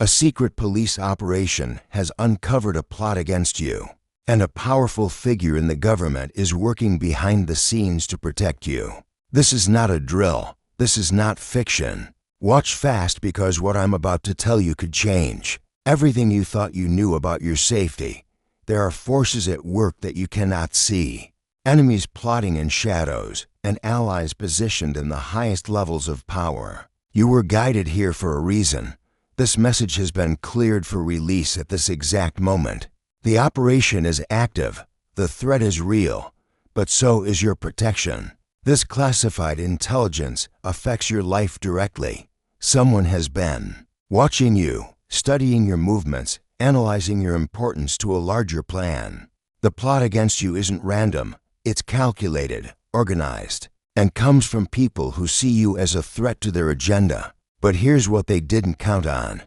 A secret police operation has uncovered a plot against you, and a powerful figure in the government is working behind the scenes to protect you. This is not a drill. This is not fiction. Watch fast, because what I'm about to tell you could change everything you thought you knew about your safety. There are forces at work that you cannot see, enemies plotting in shadows, and allies positioned in the highest levels of power. You were guided here for a reason. This message has been cleared for release at this exact moment. The operation is active, the threat is real, but so is your protection. This classified intelligence affects your life directly. Someone has been watching you, studying your movements, analyzing your importance to a larger plan. The plot against you isn't random. It's calculated, organized, and comes from people who see you as a threat to their agenda. But here's what they didn't count on.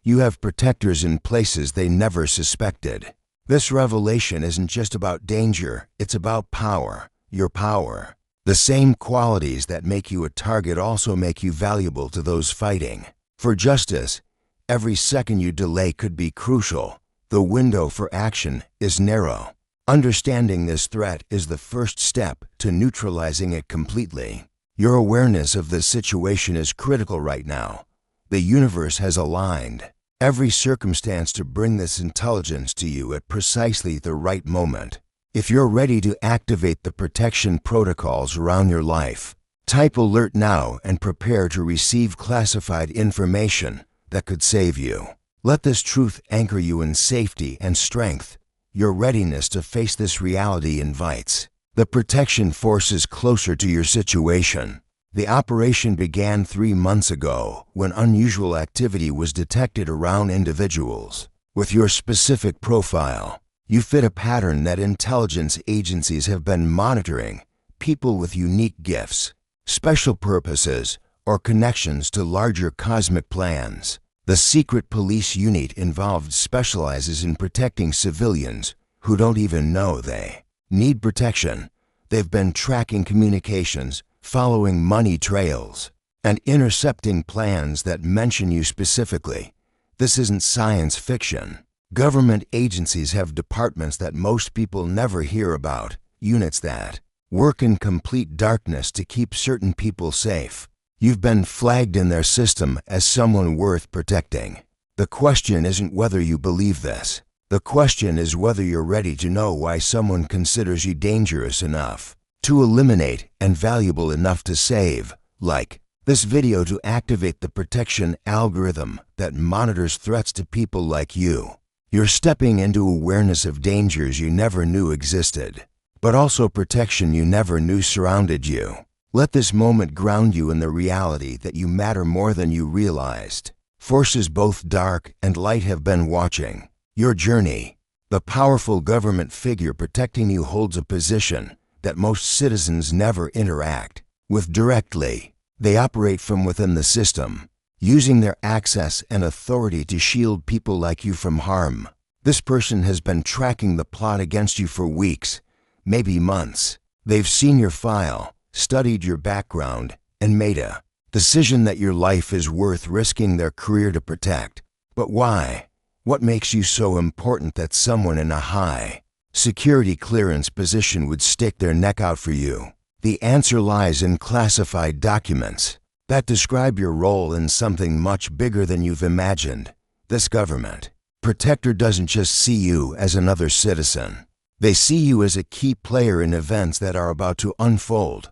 You have protectors in places they never suspected. This revelation isn't just about danger, it's about power, your power. The same qualities that make you a target also make you valuable to those fighting for justice. Every second you delay could be crucial. The window for action is narrow. Understanding this threat is the first step to neutralizing it completely. Your awareness of the situation is critical right now. The universe has aligned every circumstance to bring this intelligence to you at precisely the right moment. If you're ready to activate the protection protocols around your life, type alert now and prepare to receive classified information that could save you. Let this truth anchor you in safety and strength. Your readiness to face this reality invites the protection forces closer to your situation. The operation began 3 months ago when unusual activity was detected around individuals with your specific profile. You fit a pattern that intelligence agencies have been monitoring: people with unique gifts, special purposes, or connections to larger cosmic plans. The secret police unit involved specializes in protecting civilians who don't even know they need protection. They've been tracking communications, following money trails, and intercepting plans that mention you specifically. This isn't science fiction. Government agencies have departments that most people never hear about, units that work in complete darkness to keep certain people safe. You've been flagged in their system as someone worth protecting. The question isn't whether you believe this. The question is whether you're ready to know why someone considers you dangerous enough to eliminate and valuable enough to save. Like this video to activate the protection algorithm that monitors threats to people like you. You're stepping into awareness of dangers you never knew existed, but also protection you never knew surrounded you. Let this moment ground you in the reality that you matter more than you realized. Forces both dark and light have been watching your journey. The powerful government figure protecting you holds a position that most citizens never interact with directly. They operate from within the system, using their access and authority to shield people like you from harm. This person has been tracking the plot against you for weeks, maybe months. They've seen your file, studied your background, and made a decision that your life is worth risking their career to protect. But why? What makes you so important that someone in a high security clearance position would stick their neck out for you? The answer lies in classified documents that describe your role in something much bigger than you've imagined. This government protector doesn't just see you as another citizen. They see you as a key player in events that are about to unfold.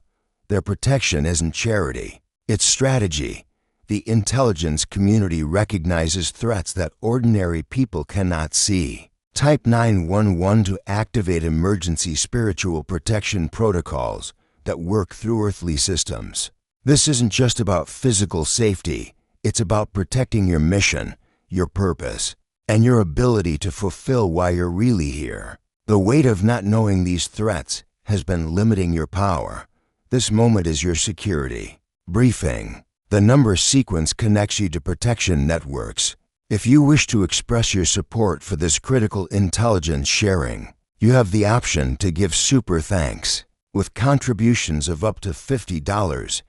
Their protection isn't charity, it's strategy. The intelligence community recognizes threats that ordinary people cannot see. Type 911 to activate emergency spiritual protection protocols that work through earthly systems. This isn't just about physical safety, it's about protecting your mission, your purpose, and your ability to fulfill why you're really here. The weight of not knowing these threats has been limiting your power. This moment is your security. Briefing. The number sequence connects you to protection networks. If you wish to express your support for this critical intelligence sharing, you have the option to give super thanks. With contributions of up to $50,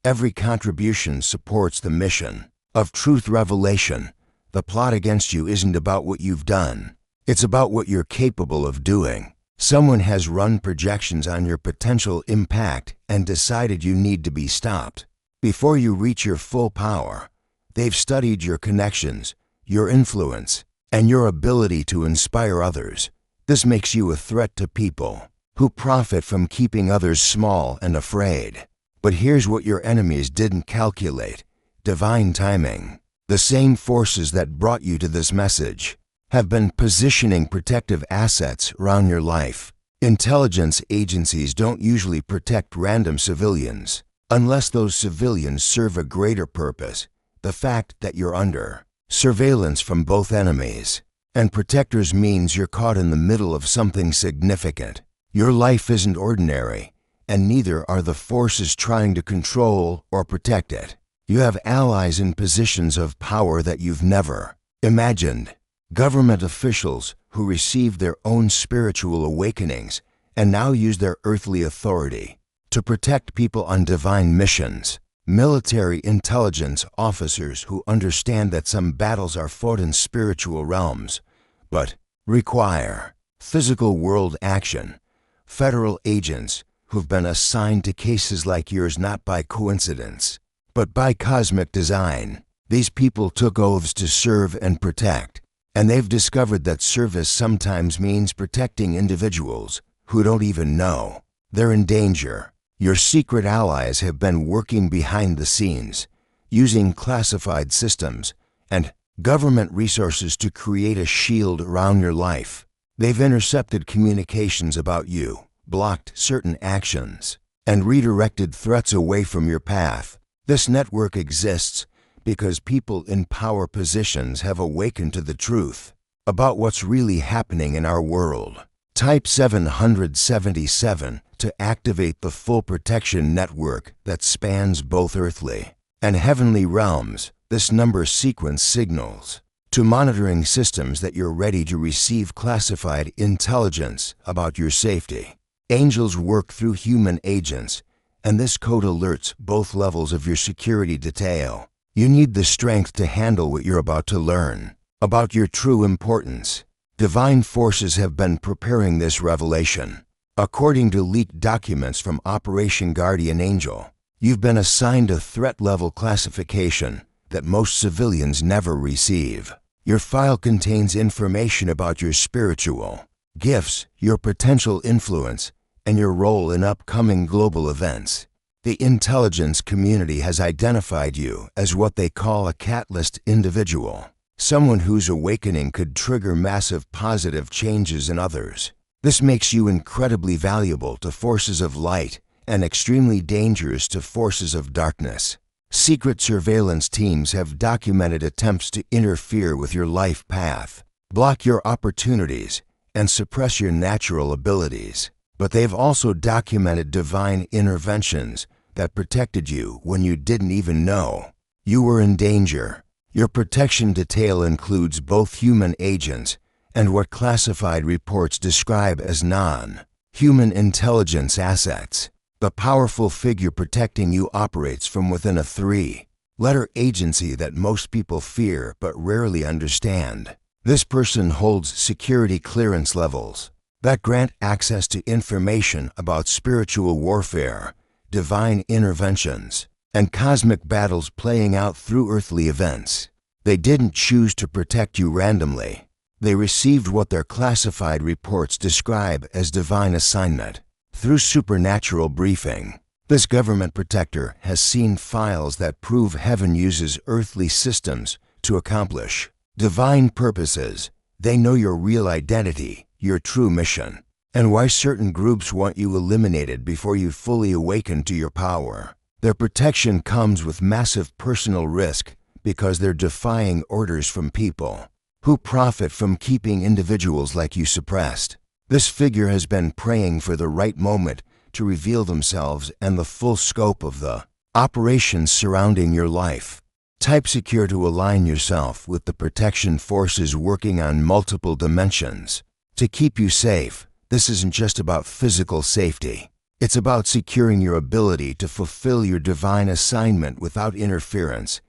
every contribution supports the mission of truth revelation. The plot against you isn't about what you've done. It's about what you're capable of doing. Someone has run projections on your potential impact and decided you need to be stopped. Before you reach your full power, they've studied your connections, your influence, and your ability to inspire others. This makes you a threat to people who profit from keeping others small and afraid. But here's what your enemies didn't calculate: divine timing. The same forces that brought you to this message have been positioning protective assets around your life. Intelligence agencies don't usually protect random civilians unless those civilians serve a greater purpose. The fact that you're under surveillance from both enemies and protectors means you're caught in the middle of something significant. Your life isn't ordinary, and neither are the forces trying to control or protect it. You have allies in positions of power that you've never imagined. Government officials who received their own spiritual awakenings and now use their earthly authority to protect people on divine missions. Military intelligence officers who understand that some battles are fought in spiritual realms, but require physical world action. Federal agents who've been assigned to cases like yours not by coincidence, but by cosmic design. These people took oaths to serve and protect, and they've discovered that service sometimes means protecting individuals who don't even know they're in danger. Your secret allies have been working behind the scenes, using classified systems and government resources to create a shield around your life. They've intercepted communications about you, blocked certain actions, and redirected threats away from your path. This network exists because people in power positions have awakened to the truth about what's really happening in our world. Type 777 to activate the full protection network that spans both earthly and heavenly realms. This number sequence signals to monitoring systems that you're ready to receive classified intelligence about your safety. Angels work through human agents, and this code alerts both levels of your security detail. You need the strength to handle what you're about to learn about your true importance. Divine forces have been preparing this revelation. According to leaked documents from Operation Guardian Angel, you've been assigned a threat level classification that most civilians never receive. Your file contains information about your spiritual gifts, your potential influence, and your role in upcoming global events. The intelligence community has identified you as what they call a catalyst individual, someone whose awakening could trigger massive positive changes in others. This makes you incredibly valuable to forces of light and extremely dangerous to forces of darkness. Secret surveillance teams have documented attempts to interfere with your life path, block your opportunities, and suppress your natural abilities. But they've also documented divine interventions that protected you when you didn't even know you were in danger. Your protection detail includes both human agents and what classified reports describe as non-human intelligence assets. The powerful figure protecting you operates from within a three-letter agency that most people fear but rarely understand. This person holds security clearance levels that grant access to information about spiritual warfare, divine interventions, and cosmic battles playing out through earthly events. They didn't choose to protect you randomly. They received what their classified reports describe as divine assignment. Through supernatural briefing, this government protector has seen files that prove heaven uses earthly systems to accomplish divine purposes. They know your real identity, your true mission, and why certain groups want you eliminated before you fully awaken to your power. Their protection comes with massive personal risk because they're defying orders from people who profit from keeping individuals like you suppressed. This figure has been praying for the right moment to reveal themselves and the full scope of the operations surrounding your life. Type secure to align yourself with the protection forces working on multiple dimensions. To keep you safe, this isn't just about physical safety. It's about securing your ability to fulfill your divine assignment without interference.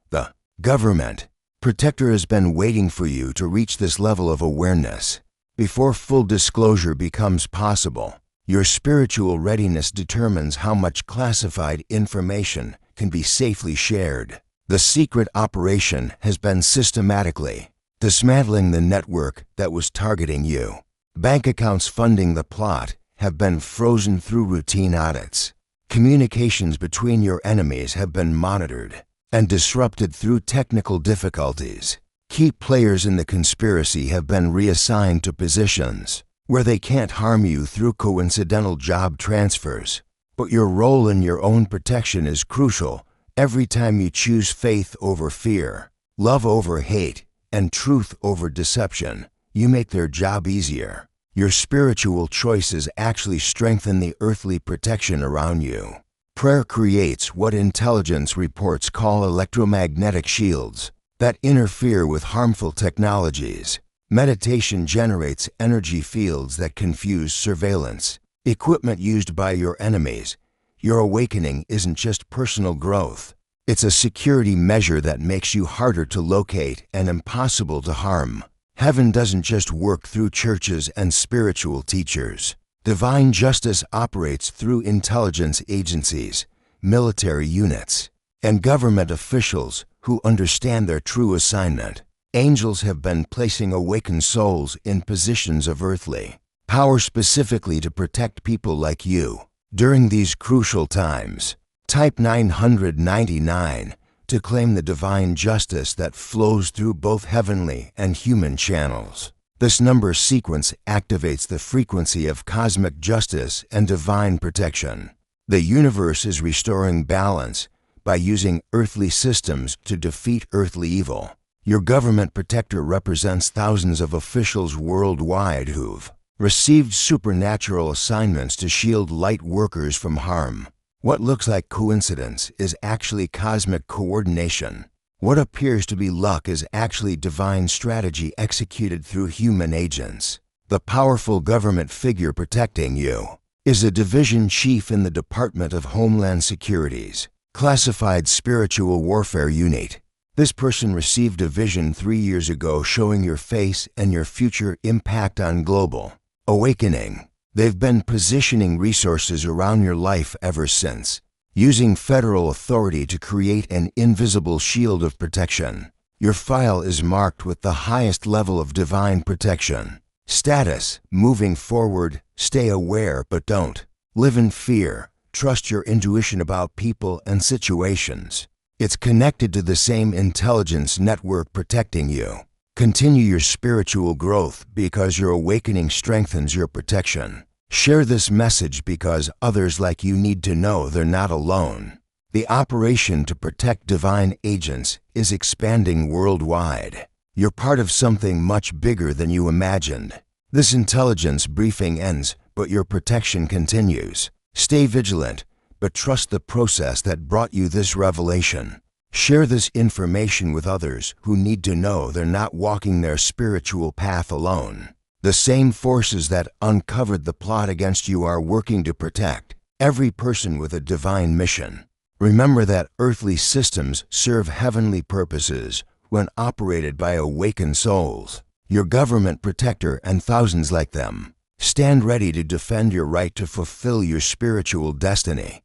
The government Protector has been waiting for you to reach this level of awareness. Before full disclosure becomes possible, your spiritual readiness determines how much classified information can be safely shared. The secret operation has been systematically dismantling the network that was targeting you. Bank accounts funding the plot have been frozen through routine audits. Communications between your enemies have been monitored and disrupted through technical difficulties. Key players in the conspiracy have been reassigned to positions where they can't harm you through coincidental job transfers. But your role in your own protection is crucial every time you choose faith over fear, love over hate, and truth over deception. You make their job easier. Your spiritual choices actually strengthen the earthly protection around you. Prayer creates what intelligence reports call electromagnetic shields that interfere with harmful technologies. Meditation generates energy fields that confuse surveillance equipment used by your enemies. Your awakening isn't just personal growth. It's a security measure that makes you harder to locate and impossible to harm. Heaven doesn't just work through churches and spiritual teachers. Divine justice operates through intelligence agencies, military units, and government officials who understand their true assignment. Angels have been placing awakened souls in positions of earthly power specifically to protect people like you. During these crucial times, type 999 to claim the divine justice that flows through both heavenly and human channels. This number sequence activates the frequency of cosmic justice and divine protection. The universe is restoring balance by using earthly systems to defeat earthly evil. Your government protector represents thousands of officials worldwide who've received supernatural assignments to shield light workers from harm. What looks like coincidence is actually cosmic coordination. What appears to be luck is actually divine strategy executed through human agents. The powerful government figure protecting you is a division chief in the Department of Homeland Security's classified spiritual warfare unit. This person received a vision 3 years ago showing your face and your future impact on global awakening. They've been positioning resources around your life ever since, using federal authority to create an invisible shield of protection. Your file is marked with the highest level of divine protection. Status: moving forward, stay aware but don't live in fear. Trust your intuition about people and situations. It's connected to the same intelligence network protecting you. Continue your spiritual growth because your awakening strengthens your protection. Share this message because others like you need to know they're not alone. The operation to protect divine agents is expanding worldwide. You're part of something much bigger than you imagined. This intelligence briefing ends, but your protection continues. Stay vigilant, but trust the process that brought you this revelation. Share this information with others who need to know they're not walking their spiritual path alone. The same forces that uncovered the plot against you are working to protect every person with a divine mission. Remember that earthly systems serve heavenly purposes when operated by awakened souls. Your government protector and thousands like them stand ready to defend your right to fulfill your spiritual destiny.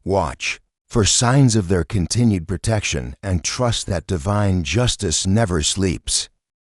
Watch for signs of their continued protection and trust that divine justice never sleeps.